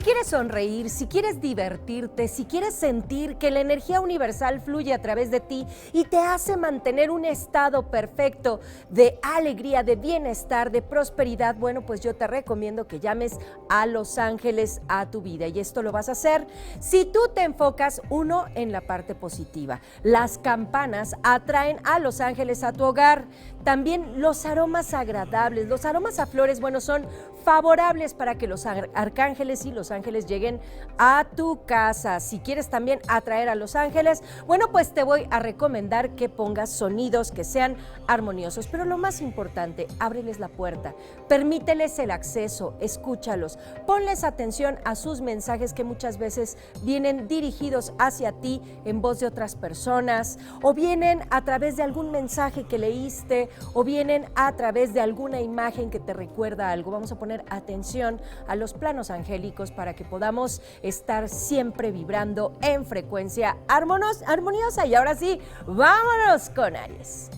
quieres sonreír, si quieres divertirte, si quieres sentir que la energía universal fluye a través de ti y te hace mantener un estado perfecto de alegría, de bienestar, de prosperidad, bueno, pues yo te recomiendo que llames a los ángeles a tu vida. Y esto lo vas a hacer si tú te enfocas, uno, en la parte positiva. Las campanas atraen a los ángeles a tu hogar. También los aromas agradables, los aromas a flores, bueno, son favorables para que los arcángeles y los ángeles lleguen a tu casa. Si quieres también atraer a los ángeles, bueno, pues te voy a recomendar que pongas sonidos que sean armoniosos. Pero lo más importante, ábreles la puerta, permíteles el acceso, escúchalos, ponles atención a sus mensajes que muchas veces vienen dirigidos hacia ti en voz de otras personas, o vienen a través de algún mensaje que leíste, o vienen a través de alguna imagen que te recuerda algo. Vamos a poner atención a los planos angélicos para que podamos estar siempre vibrando en frecuencia armoniosa. Y ahora sí, vámonos con Aries.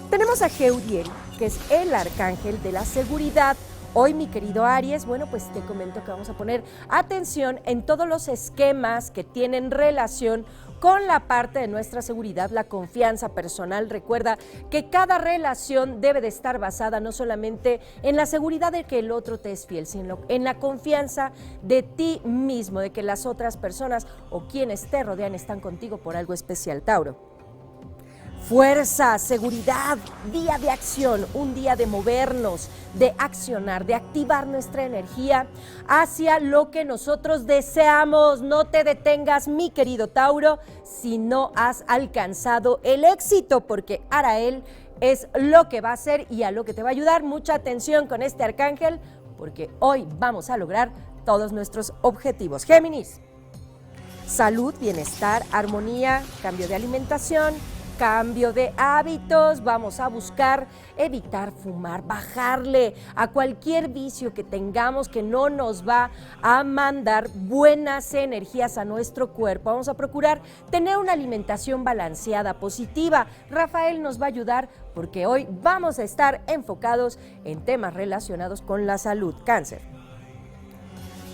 Tenemos a Jeudiel, que es el arcángel de la seguridad. Hoy, mi querido Aries, bueno, pues te comento que vamos a poner atención en todos los esquemas que tienen relación con la parte de nuestra seguridad, la confianza personal. Recuerda que cada relación debe de estar basada no solamente en la seguridad de que el otro te es fiel, sino en la confianza de ti mismo, de que las otras personas o quienes te rodean están contigo por algo especial, Tauro. Fuerza, seguridad, día de acción, un día de movernos, de accionar, de activar nuestra energía hacia lo que nosotros deseamos. No te detengas, mi querido Tauro, si no has alcanzado el éxito, porque Arael es lo que va a hacer y a lo que te va a ayudar. Mucha atención con este arcángel, porque hoy vamos a lograr todos nuestros objetivos. Géminis, salud, bienestar, armonía, cambio de alimentación, cambio de hábitos. Vamos a buscar evitar fumar, bajarle a cualquier vicio que tengamos que no nos va a mandar buenas energías a nuestro cuerpo. Vamos a procurar tener una alimentación balanceada, positiva. Rafael nos va a ayudar porque hoy vamos a estar enfocados en temas relacionados con la salud. Cáncer,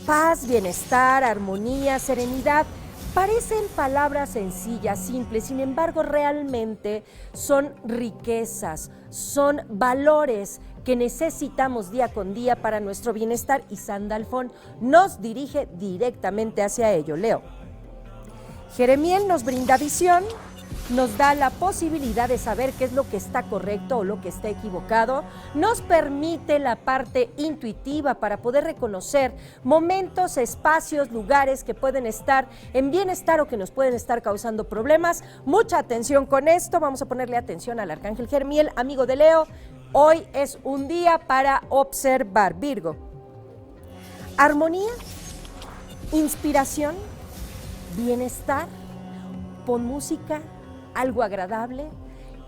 paz, bienestar, armonía, serenidad. Parecen palabras sencillas, simples, sin embargo realmente son riquezas, son valores que necesitamos día con día para nuestro bienestar, y Sandalfón nos dirige directamente hacia ello. Leo, Jeremiel nos brinda visión, nos da la posibilidad de saber qué es lo que está correcto o lo que está equivocado, nos permite la parte intuitiva para poder reconocer momentos, espacios, lugares que pueden estar en bienestar o que nos pueden estar causando problemas. Mucha atención con esto, vamos a ponerle atención al arcángel Jeremiel, amigo de Leo. Hoy es un día para observar. Virgo, armonía, inspiración, bienestar, pon música, algo agradable,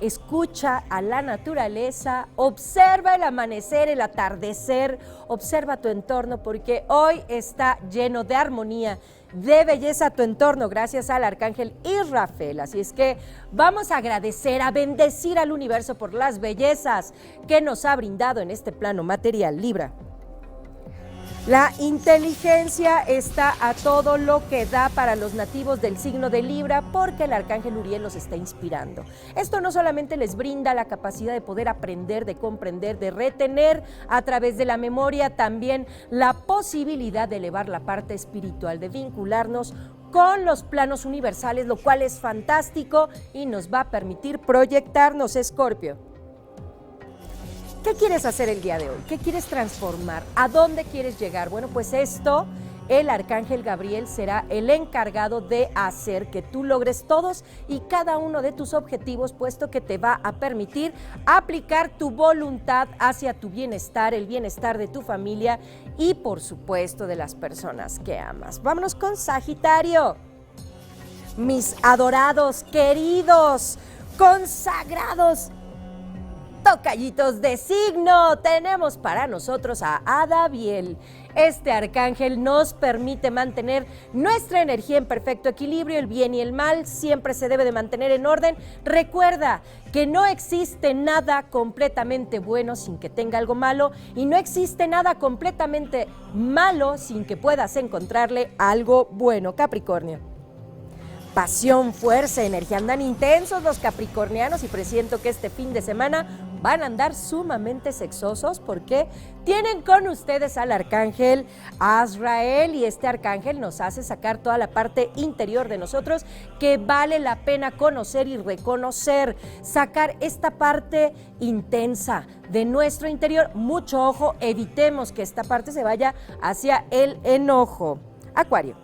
escucha a la naturaleza, observa el amanecer, el atardecer, observa tu entorno, porque hoy está lleno de armonía, de belleza tu entorno, gracias al arcángel Israfel. Así es que vamos a agradecer, a bendecir al universo por las bellezas que nos ha brindado en este plano material. Libra, la inteligencia está a todo lo que da para los nativos del signo de Libra, porque el arcángel Uriel los está inspirando. Esto no solamente les brinda la capacidad de poder aprender, de comprender, de retener a través de la memoria, también la posibilidad de elevar la parte espiritual, de vincularnos con los planos universales, lo cual es fantástico y nos va a permitir proyectarnos. Escorpio, ¿qué quieres hacer el día de hoy? ¿Qué quieres transformar? ¿A dónde quieres llegar? Bueno, pues esto, el arcángel Gabriel será el encargado de hacer que tú logres todos y cada uno de tus objetivos, puesto que te va a permitir aplicar tu voluntad hacia tu bienestar, el bienestar de tu familia y, por supuesto, de las personas que amas. Vámonos con Sagitario. Mis adorados, queridos, consagrados, Tocayitos de signo, tenemos para nosotros a Adaviel. Este arcángel nos permite mantener nuestra energía en perfecto equilibrio. El bien y el mal siempre se debe de mantener en orden. Recuerda que no existe nada completamente bueno sin que tenga algo malo, y no existe nada completamente malo sin que puedas encontrarle algo bueno. Capricornio. Pasión, fuerza, energía, andan intensos los capricornianos y presiento que este fin de semana van a andar sumamente sexosos porque tienen con ustedes al arcángel Azrael, y este arcángel nos hace sacar toda la parte interior de nosotros que vale la pena conocer y reconocer, sacar esta parte intensa de nuestro interior. Mucho ojo, evitemos que esta parte se vaya hacia el enojo. Acuario.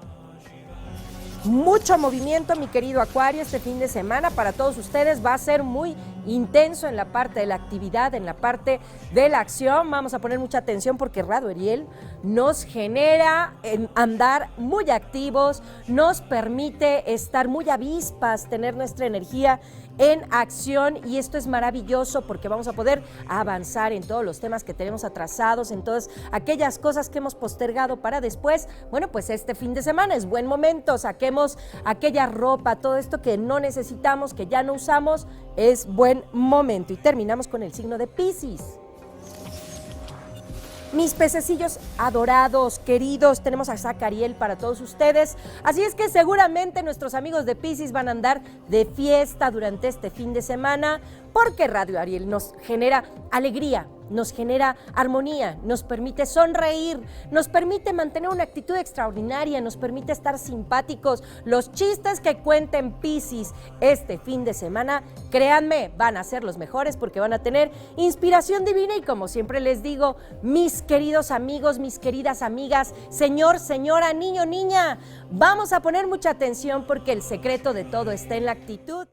Mucho movimiento, mi querido Acuario, este fin de semana para todos ustedes va a ser muy intenso en la parte de la actividad, en la parte de la acción. Vamos a poner mucha atención porque Radio Ariel nos genera andar muy activos, nos permite estar muy avispas, tener nuestra energía en acción, y esto es maravilloso porque vamos a poder avanzar en todos los temas que tenemos atrasados, en todas aquellas cosas que hemos postergado para después. Bueno, pues este fin de semana es buen momento, saquemos aquella ropa, todo esto que no necesitamos, que ya no usamos, es buen momento. Y terminamos con el signo de Piscis. Mis pececillos adorados, queridos, tenemos a Zacariel para todos ustedes, así es que seguramente nuestros amigos de Piscis van a andar de fiesta durante este fin de semana, porque Radio Ariel nos genera alegría, nos genera armonía, nos permite sonreír, nos permite mantener una actitud extraordinaria, nos permite estar simpáticos. Los chistes que cuenten Piscis este fin de semana, créanme, van a ser los mejores porque van a tener inspiración divina. Y como siempre les digo, mis queridos amigos, mis queridas amigas, señor, señora, niño, niña, vamos a poner mucha atención porque el secreto de todo está en la actitud.